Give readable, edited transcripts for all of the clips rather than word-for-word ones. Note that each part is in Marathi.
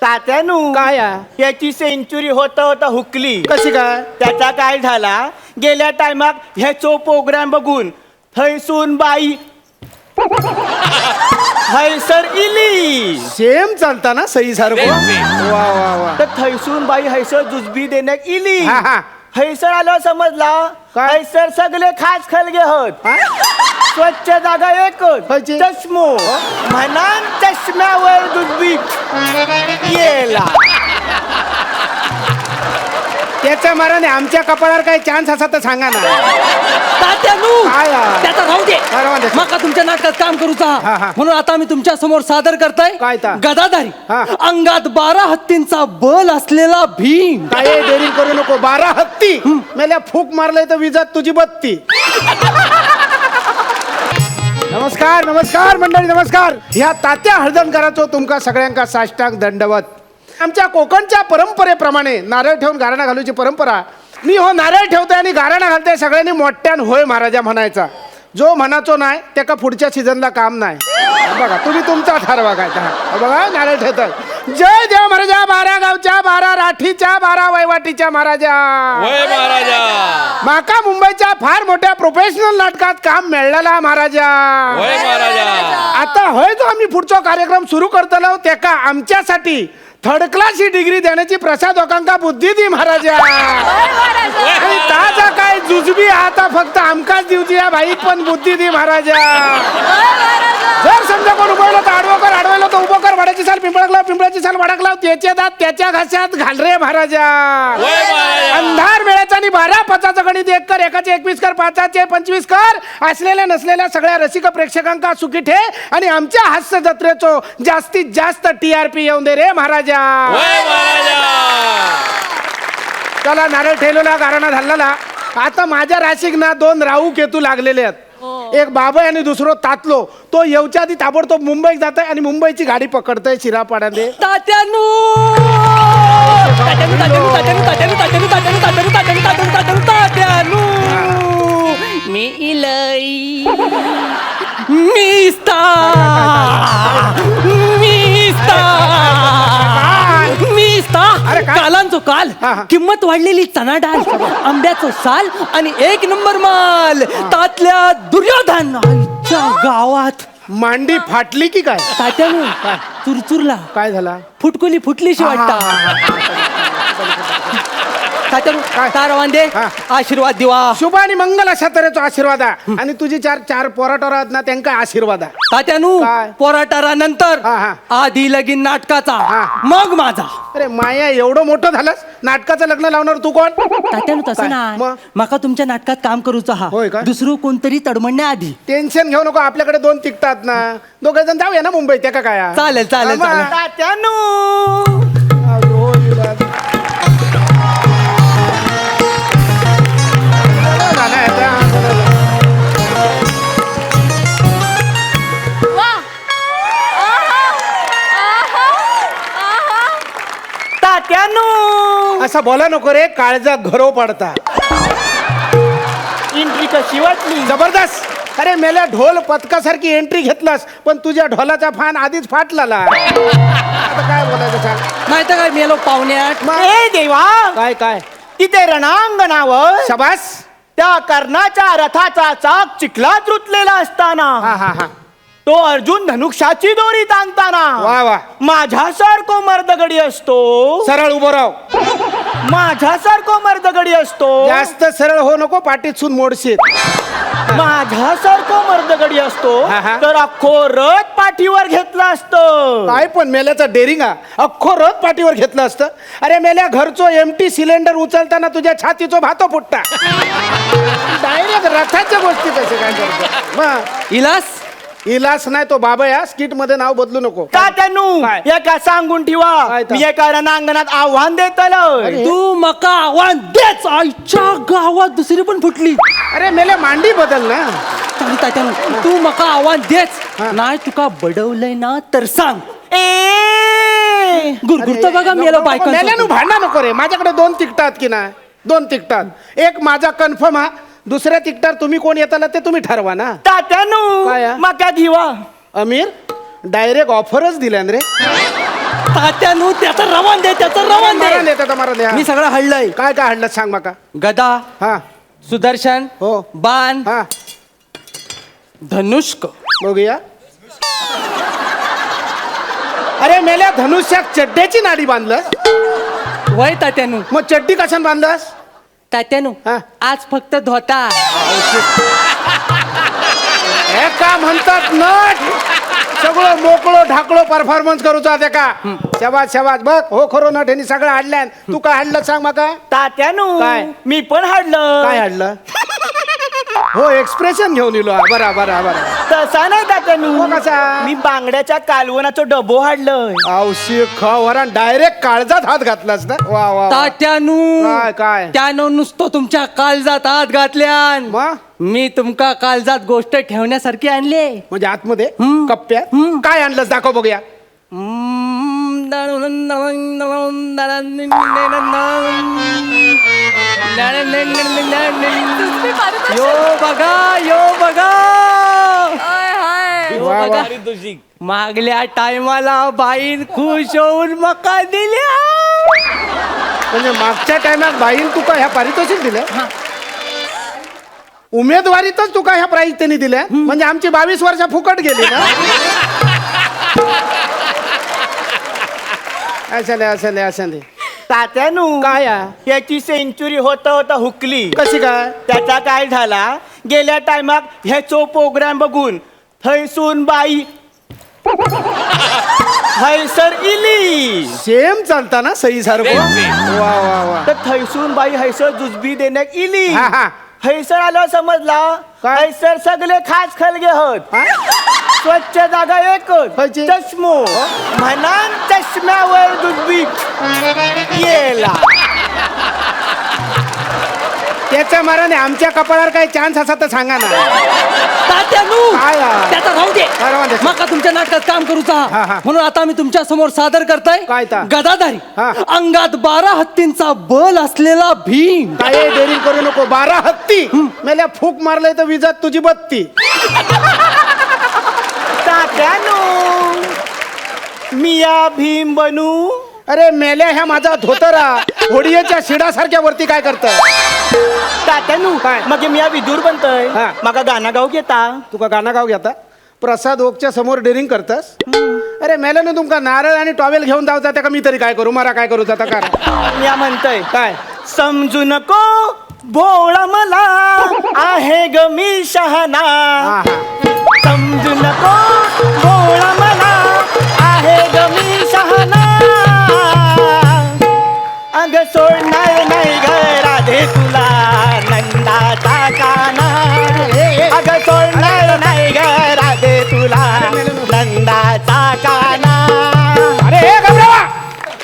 तात्यानू काय याची सेंचुरी होता होता हुकली. कशी काय? त्याचा काय झाला, गेल्या टायमाक ह्याचो प्रोग्राम बघून थैसून बाई हैसर इली. सेम चालता ना सही सारखं. वा वा वा. तर थैसून बाई हैसर जुजबी देण्यात इली. हा, हा. हैसर आलो समजला. काय? हैसर सगळे खास खलगे होत. हा? स्वच्छ जागा एकच खयची? चष्मो म्हणान चष्म्यावर जुजबी येला. त्याच्या माराने आमच्या कपाळावर काही चान्स असा तर सांगा ना. तात्यानू काय त्याचा राहू दे. राहू दे. मका तुमच्या नाटकात काम करूचा हा, हा. म्हणून आता मी तुमच्या समोर सादर करताय काय ता? गदाधारी हा. अंगात 12 हत्तींचा बल असलेला भीम. काय डेअरिंग करू नको. 12 हत्ती मेल्या फूक मारलंय तर विजात तुझी बत्ती. नमस्कार नमस्कार मंडळी नमस्कार. ह्या तात्या हळदणकराचो तुमका सगळ्यांका साष्टांग दंडवत. आमच्या कोकणच्या परंपरेप्रमाणे नारळ ठेवून गाराणा घालूची परंपरा. मी हो नारळ ठेवतोय आणि गाराणा घालतोय सगळ्यांनी मोठ्यान होय महाराजा म्हणायचा. जो म्हणाचो नाही त्याका पुढच्या सीझनला काम नाही. बघा तुम्ही तुमचा ठरवा काय. बघा नारळ ठेवतात. जय देव महाराजा 12 गावच्या 12 राठीच्या 12 वैवाटीच्या महाराजा. महाराजा माका मुंबईच्या फार मोठ्या प्रोफेशनल नाटकात काम मिळाला महाराजा. महाराजा आता होय जो आम्ही पुढचा कार्यक्रम सुरू करतलो त्याका आमच्यासाठी थर्ड क्लास ही डिग्री देण्याची प्रसाद लोकांका बुद्धी दी महाराजा. आणि ताजा काय जुजबी आता फक्त आमकाच दिवची या भाईक पण बुद्धी दी महाराजा. जर समजा कोण उभवलं तर आडवं कर, आडवलं तर उभं कर. वडाची साल पिंपळक पिंपळाची साल वडाक लाव. त्याचे दात त्याच्या घासात घाल रे महाराजा. अंधार वेळाचा आणि 12 5चं गणित 1 कर, 1चे 21 कर, 5चे 25 कर. असलेल्या नसलेल्या सगळ्या रसिक प्रेक्षकांका सुखी ठे आणि आमच्या हास्य जत्रेचो जास्तीत जास्त TRP येऊन दे रे महाराजा. चला नारळ ठेवलेला गाराणा झालेला. आता माझ्या राशीक ना 2 राहू केतू लागलेले आहेत. एक बाबा आणि दुसरो तातलो. तो येऊच्या आधी ताबडतोब मुंबईत जात आहे आणि मुंबईची गाडी पकडतोय शिरापाड्याने. तात्यानू तात्यानू तात्यानू तात्यानू तात्यानू तात्यानू तात्यानू तात्यानू तात्यानू तात्यानू तात्यानू मी इलई मिस्ता अरे काय? कालांचो काल हा, हा. किंमत वाढलेली चना डाळ आंब्याचं साल आणि 1 नंबर माल तातल्या दुर्योधन आईच्या गावात. मांडी फाटली की काय? तात्यानू चुरचुरला काय झाला? फुटकुली फुटलीशी वाटता. तात्यानू तार वांदे हा. आशीर्वाद दिवा. शुभ आणि मंगल अशा तऱ्हेचा आशीर्वाद आहे. आणि तुझी 4 पोराटोरा आहेत ना त्यांका आशीर्वाद आहे. तात्यानू काय? पोराटारा नंतर हा, हा. आधी लगीन नाटकाचा हा. मग माझा. अरे माया एवढं मोठं झालंस नाटकाचं लग्न लावणार तू कोण? तात्यानू तसं काय? नाही मग? माका तुमच्या नाटकात काम करूचा हा होय का? दुसरं कोणतरी तडमडण्या आधी. टेन्शन घेऊ नको. आपल्याकडे 2 तिकटात ना. 2 जण जाऊया ना मुंबईत. त्या का काय? चालेल चालेल हा, मग. चालेल. तात्यानू तात्यानू असं बोला नको रे. काळजा घरो पडता. एंट्री कशी वाटली? जबरदस्त. अरे मेल्या ढोल पथकासारखी एंट्री घेतलास पण तुझ्या ढोलाचा फान आधीच फाटला. आता काय बोलायचं सांग. नाही तर काय मेलो पाहुण्यात. ए देवा, काय काय तिथे रणांगणावर शबास. त्या कर्णाच्या रथाचा चाक चिखलात रुतलेला असताना हा हा हा. तो अर्जुन धनुष्याची दोरी ताणताना वा वा. माझ्यासारखो मर्दगडी असतो. सरळ उभं राव. माझ्यासारखो मर्दगडी असतो. जास्त सरळ हो नको. पाठीत सून मोडशील. माझ्यासारखो मर्दगडी असतो हा, हा. तर अख्खो रथ पाठीवर घेतला असतं. काय पण मेल्याचा डेरिंग अख्खो रथ पाठीवर घेतलं असतं. अरे मेल्या घरचो एमटी सिलेंडर उचलताना तुझ्या छातीचो भातो फुटता. डायरेक्ट रथाच्या गोष्टी कसे काय करतो. मग इलास इलास नाही तो बाबा या स्किट मध्ये नाव बदलू नको. तात्यानू काय? एका सांगून ठेवा. काय तर? मी एका रणांगणात आव्हान देतलोय. तू मका आव्हान देच. आईच्या गावात दुसरी पण फुटली. अरे मेले मांडी बदल ना. तात्यानू तू मका आव्हान देच. नाही तुका बडवलंय ना तर सांग. ए गुरगुरतो बघा मेलो बायको. मेल्यानु भांडा नको रे. माझ्याकडे 2 तिकटात की नाही. 2 तिकटात. एक माझा कन्फर्म हा. दुसऱ्या तिकटार तुम्ही कोण येताला ते तुम्ही ठरवा ना. तात्यानू काय? मका घेवा. अमीर डायरेक्ट ऑफरच दिल्यान रे. तात्यानू त्याचं रवान दे, त्याचं रवान मारा दे. त्याचा मारा दे. मी सगळं हडलंय. काय काय हडलं सांग माका. गदा, हा सुदर्शन, हो. बाण, हा धनुष्क. बघूया. अरे मेल्या धनुष्यात चड्ड्याची नाडी बांधलं. वय तात्यानू. मग चड्डी कशाने बांधलास. तात्यानू हा. आज फक्त धोता. हे का म्हणतात नट. सगळं मोकळं ढाकळं परफॉर्मन्स करूचा ते का. शबाज शबाज बघ हो खरो नट ह्यांनी सगळं हाडल्यान. तू काय हाडलं सांग माका. तात्यानू काय? मी पण हाडलं. काय हाडलं. हो एक्सप्रेशन घेऊन येलो. बरा बरा बरा. तसा नाही तात्यानू. मग कसा? मी बांगड्याच्या कालवनाचं डबो हाडलंय. औशी खवरान डायरेक्ट काळजात हात घातलास ना. वा वा वा. तात्यानू काय काय त्यानं नुसतं तुमच्या काळजात हात घातल्यान. मग मी तुमका काळजात गोष्ट ठेवण्यासारखी आणले. म्हणजे आतमध्ये हम्म. कप्प्यात हम्म. काय आणलंस दाखव बघूया. यो बघा यो बघा यो वा, वा. बघा. मागल्या टायमाला बाईन खुश होऊन मका दिल्या. म्हणजे मागच्या टायमात बाईन तुका ह्या पारितोषिक दिलं. उमेदवारीतच तुका ह्या प्राईज त्यांनी दिल्या. म्हणजे आमची 22 वर्ष फुकट गेली ना. असं नाही तात्यानू काय आ? याची सेंचुरी होता होता हुकली. कशी काय. त्याचा काय झाला गेल्या टायमाक ह्याचो प्रोग्राम बघून थैसून बाई हैसर इली. सेम चालता ना सही सारखं. वा वा वा. तर थैसून बाई हैसर जुजबी देण्यात इली. हा, हा. हैसर आलो समजला. काय? हैसर सगळे खास खलगे होत. हा? स्वच्छ जागा एकच खयची? चष्मो म्हणान चष्म्यावर जुजबी येला. त्याच्या माराने आमच्या कपाळावर काही चान्स असा तर सांगा ना. तात्यानू काय आ? त्याचा राहू दे. काय राहू दे? मका तुमच्या नाटकात काम करूचा. हा, हा. म्हणून आता मी तुमच्या समोर सादर करताय काय ता? गदाधारी हा. अंगात 12 हत्तींचा बल असलेला भीम. काय डेअरिंग करू नको. 12 हत्ती मेल्या फूक मारलंय तर विजात तुझी बत्ती. तात्यानू मिया भीम बनू. अरे मेल्या ह्या माझा धोतरा होडियाच्या शिडासारख्या वरती काय करत. तात्यानू काय? मग मिया विदूर बनतय. हा. मका गाणं गाव घेता. तुका गाणं गाव घेता. प्रसाद ओकच्या समोर डेअरिंग करतस. अरे मेल्यानं तुमका नारळ आणि टॉवेल घेऊन जाऊ जाते का. मी तरी काय करू. मला काय करू जाता का. मिया म्हणतय काय समजू नको भोळा मला आहे ग मी शहाणा. हा हा. समजू नको भोळा मला आहे ग मी शहाणा. अग सोडणार नाही ग राधे तुला नंदाचा काना. अग सोडणार नाही ग राधे तुला नंदाचा काना. अरे हे घबरावा.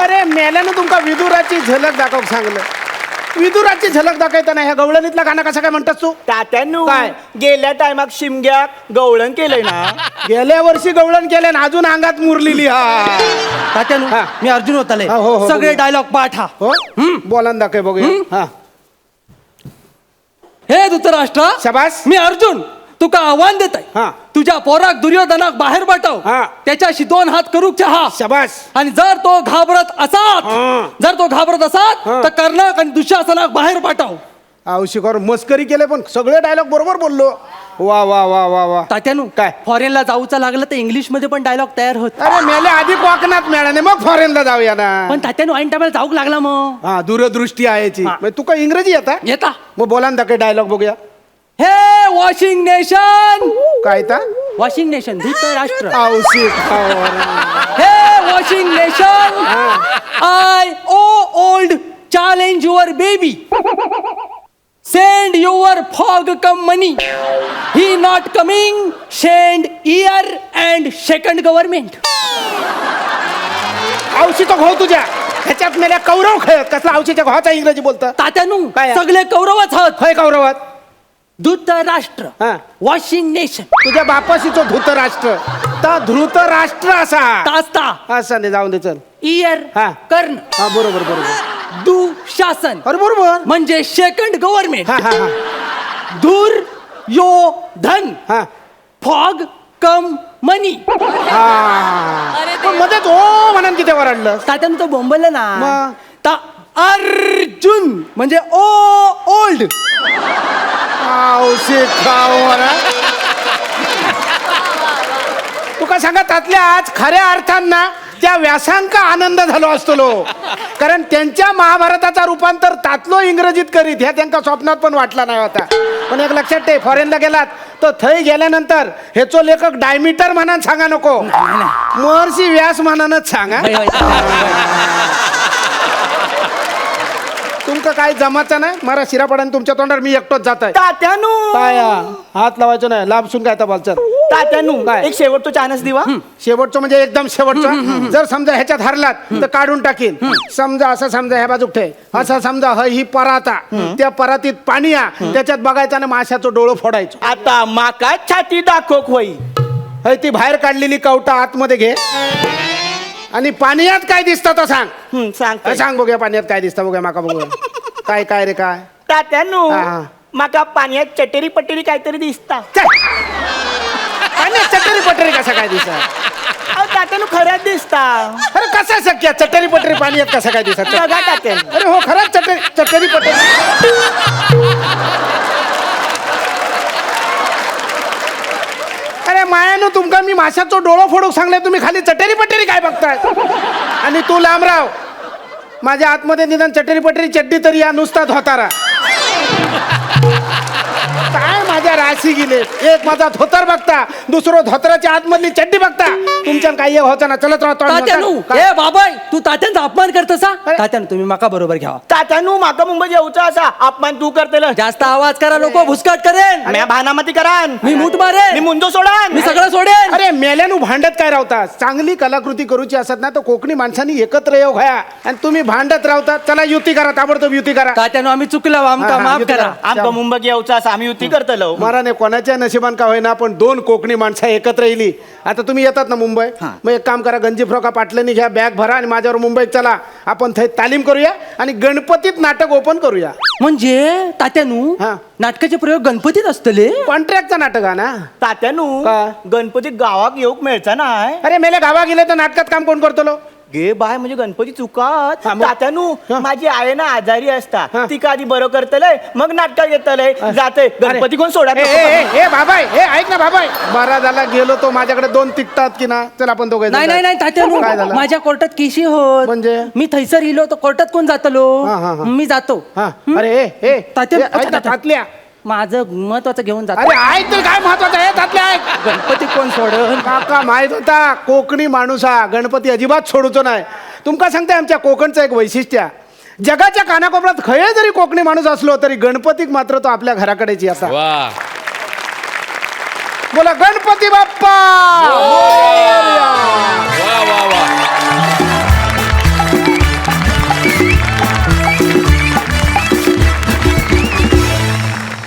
अरे मेल्यानं तुमका विदुराची झलक दाखव सांगलं. विदुराची झलक दाखवताना ह्या गवळणीतला गाणं कसं काय म्हणतात तू. तात्यानू काय? गेल्या टायमाक शिमग्याक गवळण केलंय ना. गेल्या वर्षी गवळण केलं आणि अजून अंगात मुरलेली. हा तात्यानू हा. मी अर्जुन होताले. हा, हो, हो, सगळे बघूया. डायलॉग पाठ हा. हो बोला ना दाखव बघूया. हा हे धृतराष्ट्र शबास. मी अर्जुन तुका आव्हान देत आहे. हा. तुझ्या पोराक दुर्योधनाक बाहेर पाठव. हा. त्याच्याशी 2 हात करू चहा. शबास. आणि जर तो घाबरत हा. असात हा. तर कर्णक आणि दुःशासनाक बाहेर पाठव. औशिकर मस्करी केले पण सगळे डायलॉग बरोबर बोललो. वा वा वा वा वा. तात्यानू काय? फॉरेनला जाऊचं लागलं तर इंग्लिश मध्ये पण डायलॉग तयार होत. अरे मेले आधी कोकणात मिळाले मग फॉरेनला जाऊया ना. पण तात्यानू ऐन टायमाला जाऊक लागला मग. हा दूरदृष्टी आहे याची. हा. मग तुका इंग्रजी येता. येता. मग बोला ना दाखव डायलॉग बघूया. हे वॉशिंग नेशन. काय ता वॉशिंग नेशन धृतराष्ट्र. औशिक. हे washing nation I old challenge your baby. Send your fog come money. He not coming. Send ear and second government. औशीचा घाव तुझ्या ह्याच्यात मेल्या कौरव खेळ कसला औशीच्या घावाचा इंग्रजी बोलतं. तात्यानू काय? सगळे कौरवच आहोत. खय कौरवात. धृतराष्ट्र हा. वॉशिंग नेशन तुझ्या बापाशीचो धृतराष्ट्र तर धृतराष्ट्र असा. तास्ता असं नाही जाऊन दे चल. इयर हा. कर्ण हा बरोबर बरोबर. दुःशासन अरे बरोबर. म्हणजे सेकंड गव्हर्नमेंट. हा हा धूर यो धन हा फॉग कम मनी. पण मध्येच ओ म्हणून किती वरडलं तात्यानं तो बोंबललं ना. मग? ता अर्जुन म्हणजे ओ ओल्ड. तुका सांगा त्यातल्या आज खऱ्या अर्थांना त्या व्यासांका आनंद झालो असतो लो. कारण त्यांच्या महाभारताचा रूपांतर तातलो इंग्रजीत करीत ह्या त्यांना स्वप्नात पण वाटला नाही होता. पण एक लक्षात ठेव, फॉरेनला गेलात तर थंय गेल्यानंतर हेचो लेखक डायमीटर म्हणान सांगा नको, महर्षी व्यास म्हणानच सांगा. तुमका काय जमाचं नाही, मारा शिरापडाने तुमच्या तोंडावर मी एकटोच जात आहे. तात्यानू काय हात लावायचं नाही, लांबसून काय बोलतात. तात्यानू काय? एक शेवटचा चान्स दिवा. शेवटचं म्हणजे एकदम शेवटचं. जर समजा ह्याच्यात हरलात तर काढून टाकीन. समजा असं समजा ह्या बाजूक ठे, असं समजा ही पराता, त्या परातीत पाणी आ, त्याच्यात बघायचं आणि माशाचं डोळं फोडायचं. आता माका छाती दाखव होई. हय ती बाहेर काढलेली कवटा आतमध्ये घे आणि पाण्यात काय दिसतं तर सांग. सांग सांग बघूया पाण्यात काय दिसतं बघूया माका बघूया. काय काय रे काय तात्यानू हा. माका पाण्यात चटेरी पटेरी काहीतरी दिसता. काय? पाण्यात चटरी पटरी कसं काय दिसत? अहो तात्यानू खरंच दिसता. अरे कसं शक्य चटरी पटरी पाण्यात कसं काय दिसत? बघा तात्यानू. अरे हो खरंच चटरी पटरी. अरे मायानो तुमका मी माशाचं डोळं फोडूक सांगले, तुम्ही खाली चटेरी पटेरी काय बघताय? आणि तू लांबराव, माझ्या आतमध्ये निदान चटेरी पटेरी चड्डी तरी या नुसता धोतारा. काय माझ्या राशी गेले, एक माझा धोतर बघता, दुसरं धोतराच्या आतमधली चड्डी बघता. तुमच्या काही होतं ना, चलत तात्यानू राहतो. ए बाबाय, तू तात्यांचा अपमान करतसा. तात्यानू तुम्ही माका बरोबर घ्यावा. तात्यानू माका मुंबई येऊचा असा अपमान तू करतेल. जास्त आवाज करा, लोक भुसकाट करेन. म्या भानामती करान. मी मूठ मारेन. मी मुंजो सोडान. मी सगळं सोडेन. अरे मेल्यानु भांडत काय राहता? चांगली कलाकृती करूची असत ना तर कोकणी माणसांनी एकत्र येऊ घ्या. आणि तुम्ही भांडत राहता. चला युती करा, ताबडतोब युती करा. तात्यानू आम्ही चुकलो, आमका हा, माफ युती करा. करा. आमका मुंबई येऊचा असा आम्ही युती करतलो. महाराने कोणाच्या नशिबान का होईना पण दोन कोकणी माणसं एकत्र येली. आता तुम्ही येतात ना मुंबई, मग एक काम करा, गंजी फ्रॉका पाटलेनी घ्या, बॅग भरा आणि माझ्यावर मुंबईत चला. आपण थंय तालीम करूया आणि गणपतीत नाटक ओपन करूया. म्हणजे तात्यानू हा. नाटकाचे प्रयोग गणपतीत असतले. कॉन्ट्रॅक्टचा नाटक आहे ना. तात्यानू का? गणपती गावाक येऊक मिळचा नाही. अरे मेल्या गावा गेले तर नाटकात काम कोण करतो लो? गे बाय म्हणजे गणपती चुकात. हा, मग? तात्यानू हा. माझी आहे ना आजारी असता, हा. ती आधी बरं करतलंय मग नाटकात येतलंय जाते. गणपती कोण सोडा. ए बाबाय, हे ऐक ना बाबाय, बरा झाला गेलो तो, माझ्याकडे दोन तिकटात की ना. चल आपण दोघे नाही नाही नाही तात्यानू, काय झालं? माझ्या कोर्टात केशी होत. म्हणजे? मी थैसर इलो तर कोर्टात कोण जातलो. हा, हा, हा. मी जातो. हा. अरे ए तात्या- ए, ऐक ना, तातल्या. माझं महत्वाचं घेऊन जातो. अरे ऐक तर काय महत्वाचं आहे तातल्या, ऐक. गणपती कोण सोडल. काका माहित होता कोकणी माणूस हा गणपती अजिबात सोडूचो नाही. तुमका सांगते आमच्या कोकणचं एक वैशिष्ट्य, जगाच्या कानाकोपऱ्यात खय जरी कोकणी माणूस असलो तरी गणपतीक मात्र तो आपल्या घराकडेची असा. वा. बोला गणपती बाप्पा